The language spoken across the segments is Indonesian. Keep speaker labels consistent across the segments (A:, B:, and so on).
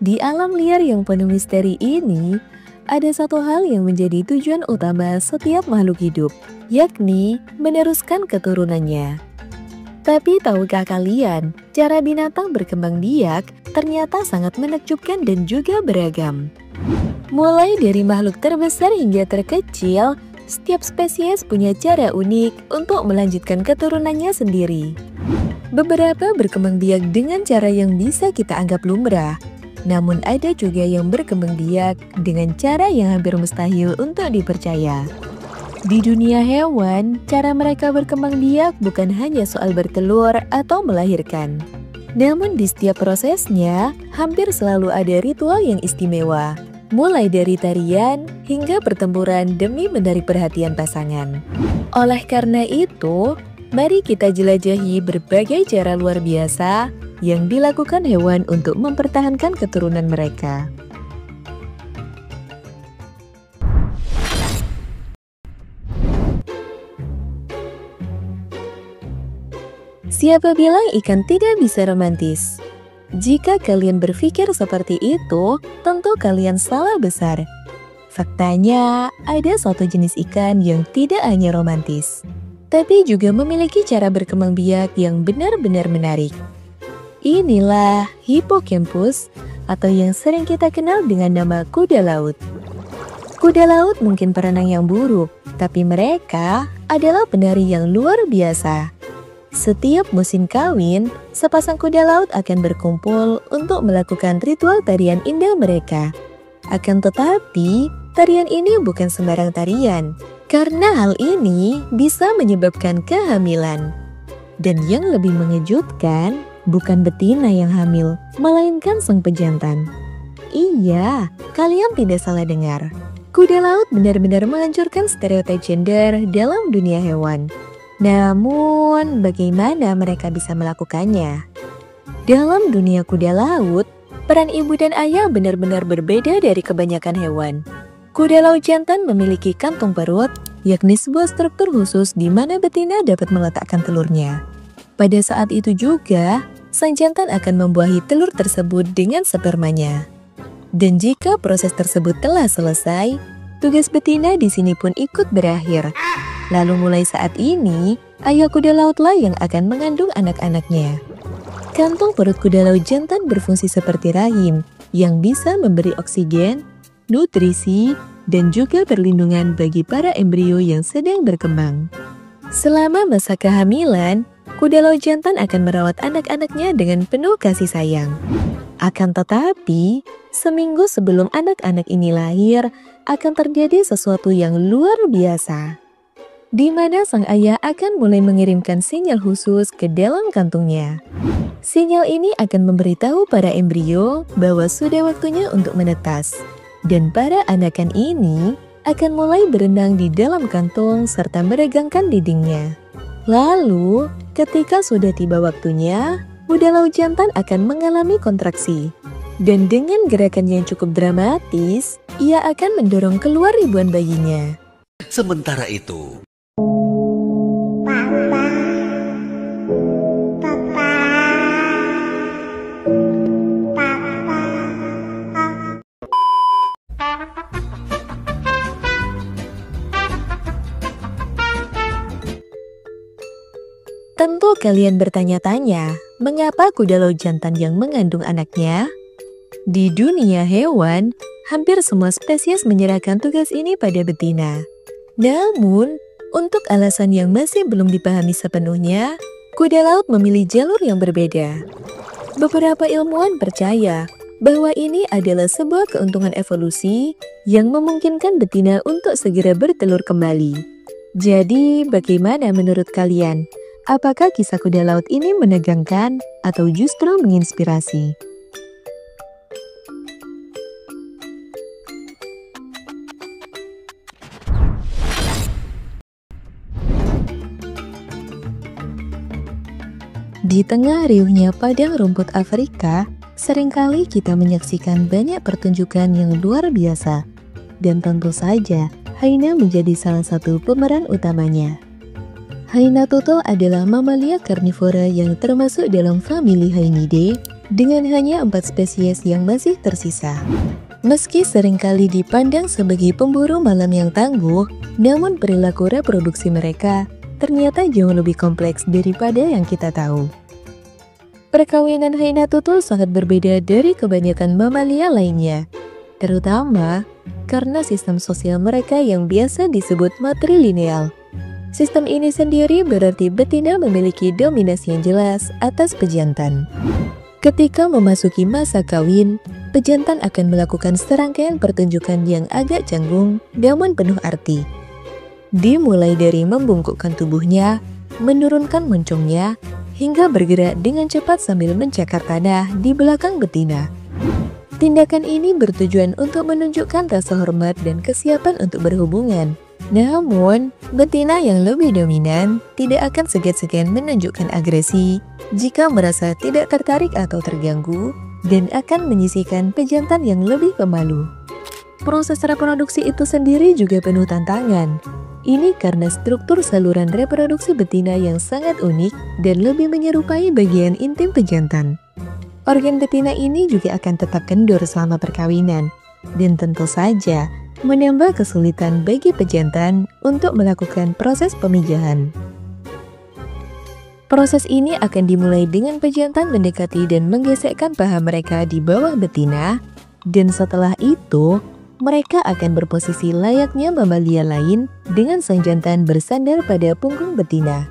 A: Di alam liar yang penuh misteri ini, ada satu hal yang menjadi tujuan utama setiap makhluk hidup, yakni meneruskan keturunannya. Tapi tahukah kalian, cara binatang berkembang biak ternyata sangat menakjubkan dan juga beragam. Mulai dari makhluk terbesar hingga terkecil, setiap spesies punya cara unik untuk melanjutkan keturunannya sendiri. Beberapa berkembang biak dengan cara yang bisa kita anggap lumrah, namun ada juga yang berkembang biak dengan cara yang hampir mustahil untuk dipercaya. Di dunia hewan, cara mereka berkembang biak bukan hanya soal bertelur atau melahirkan. Namun di setiap prosesnya, hampir selalu ada ritual yang istimewa. Mulai dari tarian hingga pertempuran demi menarik perhatian pasangan. Oleh karena itu, mari kita jelajahi berbagai cara luar biasa yang dilakukan hewan untuk mempertahankan keturunan mereka. Siapa bilang ikan tidak bisa romantis? Jika kalian berpikir seperti itu, tentu kalian salah besar. Faktanya, ada suatu jenis ikan yang tidak hanya romantis, tapi juga memiliki cara berkembang biak yang benar-benar menarik. Inilah hippocampus, atau yang sering kita kenal dengan nama kuda laut. Kuda laut mungkin perenang yang buruk, tapi mereka adalah penari yang luar biasa. Setiap musim kawin, sepasang kuda laut akan berkumpul untuk melakukan ritual tarian indah mereka. Akan tetapi, tarian ini bukan sembarang tarian, karena hal ini bisa menyebabkan kehamilan. Dan yang lebih mengejutkan, bukan betina yang hamil, melainkan sang pejantan. Iya, kalian tidak salah dengar. Kuda laut benar-benar menghancurkan stereotip gender dalam dunia hewan. Namun, bagaimana mereka bisa melakukannya? Dalam dunia kuda laut, peran ibu dan ayah benar-benar berbeda dari kebanyakan hewan. Kuda laut jantan memiliki kantung perut, yakni sebuah struktur khusus di mana betina dapat meletakkan telurnya. Pada saat itu juga, sang jantan akan membuahi telur tersebut dengan spermanya. Dan jika proses tersebut telah selesai, tugas betina di sini pun ikut berakhir. Lalu mulai saat ini, ayah kuda lautlah yang akan mengandung anak-anaknya. Kantung perut kuda laut jantan berfungsi seperti rahim yang bisa memberi oksigen, nutrisi, dan juga perlindungan bagi para embrio yang sedang berkembang. Selama masa kehamilan, kuda laut jantan akan merawat anak-anaknya dengan penuh kasih sayang. Akan tetapi, seminggu sebelum anak-anak ini lahir, akan terjadi sesuatu yang luar biasa, di mana sang ayah akan mulai mengirimkan sinyal khusus ke dalam kantungnya. Sinyal ini akan memberitahu para embrio bahwa sudah waktunya untuk menetas. Dan para anakan ini akan mulai berenang di dalam kantung serta meregangkan dindingnya. Lalu, ketika sudah tiba waktunya, kuda laut jantan akan mengalami kontraksi. Dan dengan gerakan yang cukup dramatis, ia akan mendorong keluar ribuan bayinya.
B: Sementara itu,
A: tentu kalian bertanya-tanya, mengapa kuda laut jantan yang mengandung anaknya? Di dunia hewan, hampir semua spesies menyerahkan tugas ini pada betina. Namun, untuk alasan yang masih belum dipahami sepenuhnya, kuda laut memilih jalur yang berbeda. Beberapa ilmuwan percaya bahwa ini adalah sebuah keuntungan evolusi yang memungkinkan betina untuk segera bertelur kembali. Jadi, bagaimana menurut kalian? Apakah kisah kuda laut ini menegangkan atau justru menginspirasi? Di tengah riuhnya padang rumput Afrika, seringkali kita menyaksikan banyak pertunjukan yang luar biasa. Dan tentu saja, hyena menjadi salah satu pemeran utamanya. Hyena tutul adalah mamalia karnivora yang termasuk dalam famili Hyenidae dengan hanya 4 spesies yang masih tersisa. Meski seringkali dipandang sebagai pemburu malam yang tangguh, namun perilaku reproduksi mereka ternyata jauh lebih kompleks daripada yang kita tahu. Perkawinan hyena tutul sangat berbeda dari kebanyakan mamalia lainnya, terutama karena sistem sosial mereka yang biasa disebut matrilineal. Sistem ini sendiri berarti betina memiliki dominasi yang jelas atas pejantan. Ketika memasuki masa kawin, pejantan akan melakukan serangkaian pertunjukan yang agak canggung namun penuh arti. Dimulai dari membungkukkan tubuhnya, menurunkan moncongnya, hingga bergerak dengan cepat sambil mencakar tanah di belakang betina. Tindakan ini bertujuan untuk menunjukkan rasa hormat dan kesiapan untuk berhubungan. Namun, betina yang lebih dominan tidak akan segan-segan menunjukkan agresi jika merasa tidak tertarik atau terganggu dan akan menyisihkan pejantan yang lebih pemalu. Proses reproduksi itu sendiri juga penuh tantangan. Ini karena struktur saluran reproduksi betina yang sangat unik dan lebih menyerupai bagian intim pejantan. Organ betina ini juga akan tetap kendor selama perkawinan, dan tentu saja menambah kesulitan bagi pejantan untuk melakukan proses pemijahan. Proses ini akan dimulai dengan pejantan mendekati dan menggesekkan paha mereka di bawah betina, dan setelah itu, mereka akan berposisi layaknya mamalia lain dengan sang jantan bersandar pada punggung betina.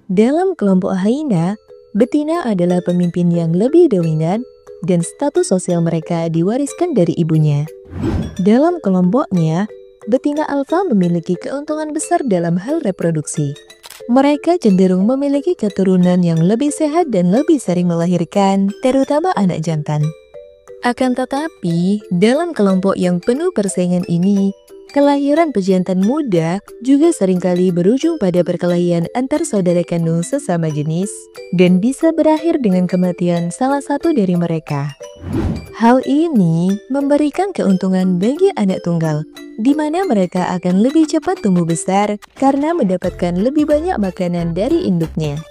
A: Dalam kelompok hyena, betina adalah pemimpin yang lebih dominan dan status sosial mereka diwariskan dari ibunya. Dalam kelompoknya, betina alfa memiliki keuntungan besar dalam hal reproduksi. Mereka cenderung memiliki keturunan yang lebih sehat dan lebih sering melahirkan, terutama anak jantan. Akan tetapi, dalam kelompok yang penuh persaingan ini, kelahiran pejantan muda juga seringkali berujung pada perkelahian antar saudara kandung sesama jenis dan bisa berakhir dengan kematian salah satu dari mereka. Hal ini memberikan keuntungan bagi anak tunggal, di mana mereka akan lebih cepat tumbuh besar karena mendapatkan lebih banyak makanan dari induknya.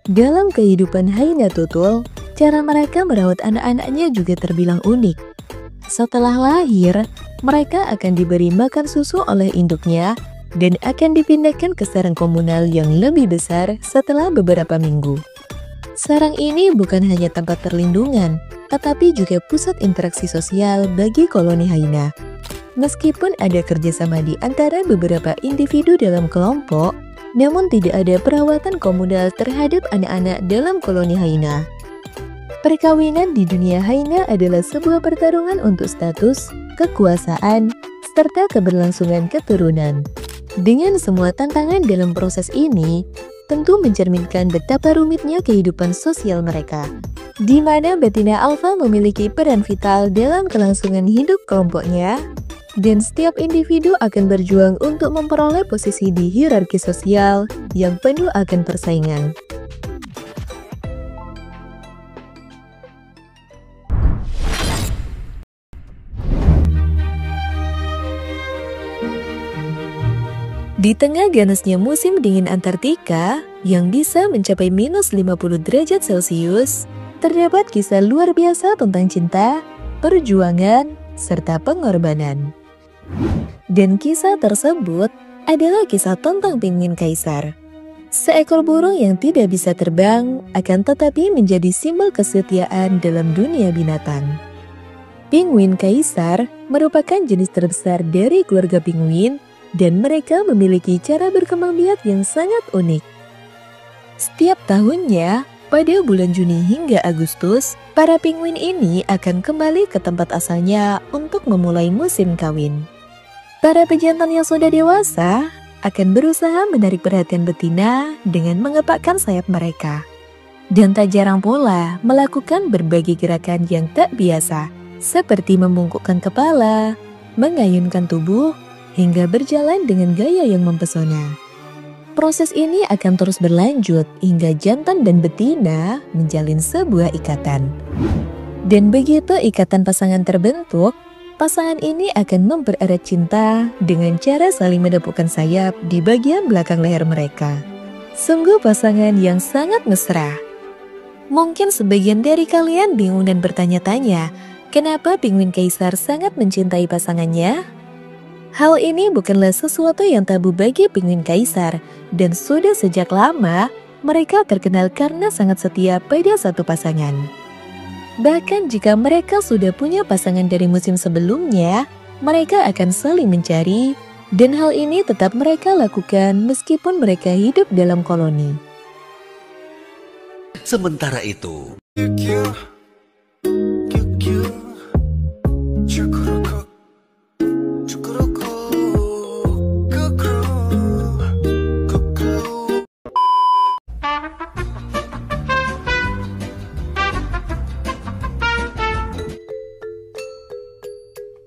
A: Dalam kehidupan hyena tutul, cara mereka merawat anak-anaknya juga terbilang unik. Setelah lahir, mereka akan diberi makan susu oleh induknya dan akan dipindahkan ke sarang komunal yang lebih besar setelah beberapa minggu. Sarang ini bukan hanya tempat perlindungan, tetapi juga pusat interaksi sosial bagi koloni hyena. Meskipun ada kerjasama di antara beberapa individu dalam kelompok, namun tidak ada perawatan komunal terhadap anak-anak dalam koloni hyena. Perkawinan di dunia hyena adalah sebuah pertarungan untuk status, kekuasaan, serta keberlangsungan keturunan. Dengan semua tantangan dalam proses ini, tentu mencerminkan betapa rumitnya kehidupan sosial mereka, di mana betina alfa memiliki peran vital dalam kelangsungan hidup kelompoknya, dan setiap individu akan berjuang untuk memperoleh posisi di hierarki sosial yang penuh akan persaingan. Di tengah ganasnya musim dingin Antartika yang bisa mencapai minus 50 derajat Celcius, terdapat kisah luar biasa tentang cinta, perjuangan, serta pengorbanan. Dan kisah tersebut adalah kisah tentang penguin kaisar. Seekor burung yang tidak bisa terbang akan tetapi menjadi simbol kesetiaan dalam dunia binatang. Penguin kaisar merupakan jenis terbesar dari keluarga penguin dan mereka memiliki cara berkembang biak yang sangat unik. Setiap tahunnya, pada bulan Juni hingga Agustus, para penguin ini akan kembali ke tempat asalnya untuk memulai musim kawin. Para pejantan yang sudah dewasa akan berusaha menarik perhatian betina dengan mengepakkan sayap mereka. Dan tak jarang pula melakukan berbagai gerakan yang tak biasa, seperti membungkukkan kepala, mengayunkan tubuh, hingga berjalan dengan gaya yang mempesona. Proses ini akan terus berlanjut hingga jantan dan betina menjalin sebuah ikatan. Dan begitu ikatan pasangan terbentuk, pasangan ini akan mempererat cinta dengan cara saling menepukkan sayap di bagian belakang leher mereka. Sungguh pasangan yang sangat mesra. Mungkin sebagian dari kalian bingung dan bertanya-tanya, kenapa penguin kaisar sangat mencintai pasangannya? Hal ini bukanlah sesuatu yang tabu bagi penguin kaisar, dan sudah sejak lama mereka terkenal karena sangat setia pada satu pasangan. Bahkan jika mereka sudah punya pasangan dari musim sebelumnya, mereka akan saling mencari, dan hal ini tetap mereka lakukan meskipun mereka hidup dalam koloni.
B: Sementara itu,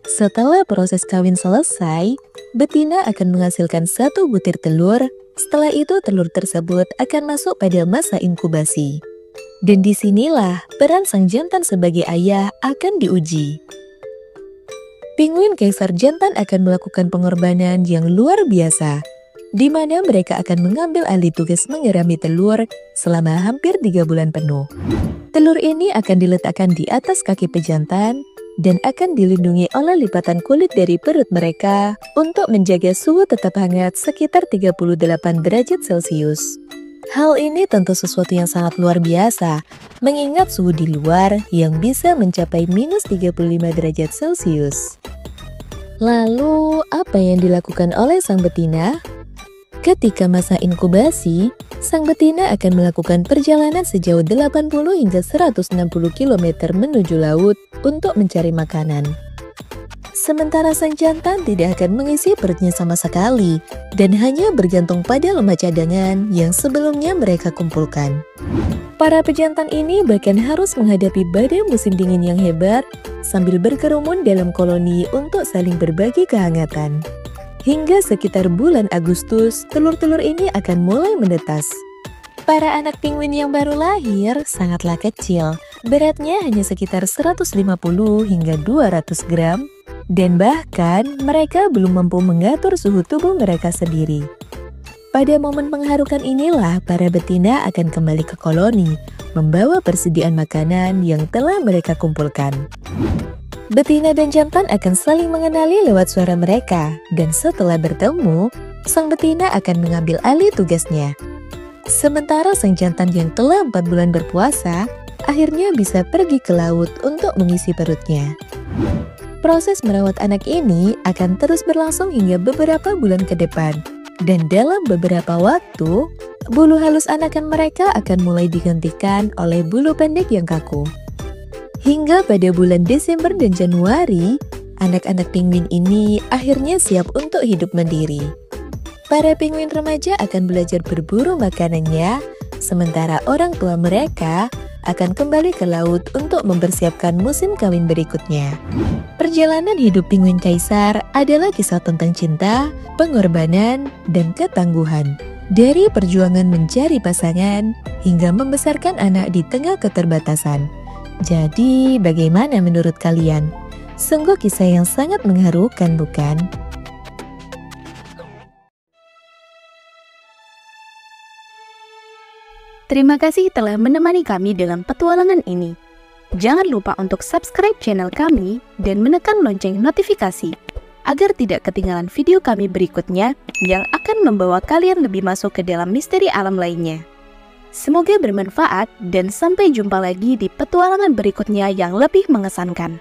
A: setelah proses kawin selesai, betina akan menghasilkan 1 butir telur. Setelah itu telur tersebut akan masuk pada masa inkubasi. Dan disinilah peran sang jantan sebagai ayah akan diuji. Penguin kaisar jantan akan melakukan pengorbanan yang luar biasa, di mana mereka akan mengambil alih tugas mengerami telur selama hampir 3 bulan penuh. Telur ini akan diletakkan di atas kaki pejantan dan akan dilindungi oleh lipatan kulit dari perut mereka untuk menjaga suhu tetap hangat sekitar 38 derajat Celcius. Hal ini tentu sesuatu yang sangat luar biasa, mengingat suhu di luar yang bisa mencapai minus 35 derajat Celcius. Lalu, apa yang dilakukan oleh sang betina? Ketika masa inkubasi, sang betina akan melakukan perjalanan sejauh 80 hingga 160 km menuju laut untuk mencari makanan. Sementara sang jantan tidak akan mengisi perutnya sama sekali dan hanya bergantung pada lemak cadangan yang sebelumnya mereka kumpulkan. Para pejantan ini bahkan harus menghadapi badai musim dingin yang hebat sambil berkerumun dalam koloni untuk saling berbagi kehangatan. Hingga sekitar bulan Agustus, telur-telur ini akan mulai menetas. Para anak penguin yang baru lahir sangatlah kecil, beratnya hanya sekitar 150 hingga 200 gram, dan bahkan mereka belum mampu mengatur suhu tubuh mereka sendiri. Pada momen mengharukan inilah para betina akan kembali ke koloni, membawa persediaan makanan yang telah mereka kumpulkan. Betina dan jantan akan saling mengenali lewat suara mereka, dan setelah bertemu, sang betina akan mengambil alih tugasnya. Sementara sang jantan yang telah 4 bulan berpuasa, akhirnya bisa pergi ke laut untuk mengisi perutnya. Proses merawat anak ini akan terus berlangsung hingga beberapa bulan ke depan, dan dalam beberapa waktu, bulu halus anakan mereka akan mulai digantikan oleh bulu pendek yang kaku. Hingga pada bulan Desember dan Januari, anak-anak penguin ini akhirnya siap untuk hidup mandiri. Para penguin remaja akan belajar berburu makanannya, sementara orang tua mereka akan kembali ke laut untuk mempersiapkan musim kawin berikutnya. Perjalanan hidup penguin kaisar adalah kisah tentang cinta, pengorbanan, dan ketangguhan. Dari perjuangan mencari pasangan hingga membesarkan anak di tengah keterbatasan. Jadi, bagaimana menurut kalian? Sungguh kisah yang sangat mengharukan, bukan?
C: Terima kasih telah menemani kami dalam petualangan ini. Jangan lupa untuk subscribe channel kami dan menekan lonceng notifikasi agar tidak ketinggalan video kami berikutnya yang akan membawa kalian lebih masuk ke dalam misteri alam lainnya. Semoga bermanfaat dan sampai jumpa lagi di petualangan berikutnya yang lebih mengesankan.